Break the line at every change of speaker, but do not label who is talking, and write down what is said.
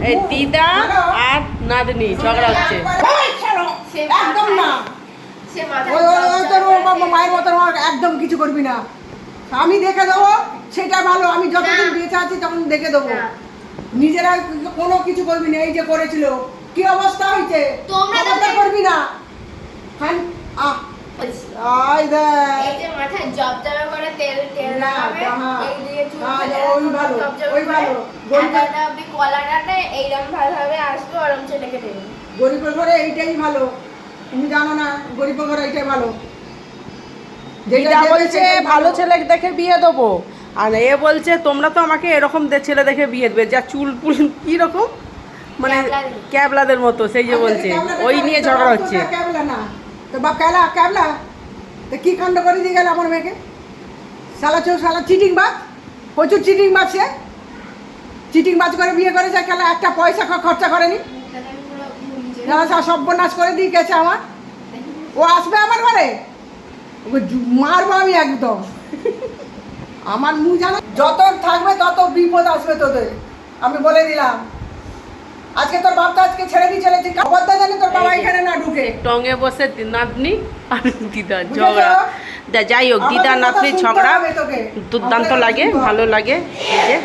এই দিদা আর নাতনি ঝগড়া হচ্ছে।
একদম না, মায়ের মতো একদম কিছু করবি না। আমি দেখে দেবো, সেটা ভালো। আমি যতদিন বেঁচে আছি তখন দেখে দেবো। নিজেরা কোনো কিছু করবি না। এই যে করেছিল, কি অবস্থা হয়েছে, তোমরা করবি না। হ্যাঁ গরিবের ঘরে এইটাই ভালো। তুমি জানো না, গরিবের ঘরে এইটাই ভালো।
যেটা বলছে ভালো ছেলে দেখে বিয়ে দেবো, আর এ বলছে তোমরা তো আমাকে এরকম ছেলে দেখে বিয়ে দেবে যা চুল পুল কি রকম, মানে ক্যাবলাদের মতো। সেই যে বলছে ওই নিয়ে ঝগড়া হচ্ছে।
ক্যাবলা না তো বাপ, ক্যাবলা তো কি কাণ্ড করে দিয়ে গেল আমার মেয়েকে। শালা চিটিং বাজ, প্রচুর চিটিং বাজ। সে চিটিং বাজ করে বিয়ে করেছে, খেলা একটা পয়সা খরচা করেনি। সর্বনাশ করে দিয়ে গেছে আমার। ও আসবে আমার ঘরে, ওকে মারবো আমি একদম। আমার মুখ জানা, যত থাকবে তত বিপদ আসবে তোদের, আমি বলে দিলাম। আজকে তোর বাপটা আজকে ছেড়ে দিয়ে চলেছে, খবরটা জানি তোর বাবা এখানে না ঢুকে।
টঙে বসে নাতনি আর দিদা ঝগড়া। যাই হোক, দিদা নাতনির ঝগড়া দুর্দান্ত লাগে, ভালো লাগে। এই যে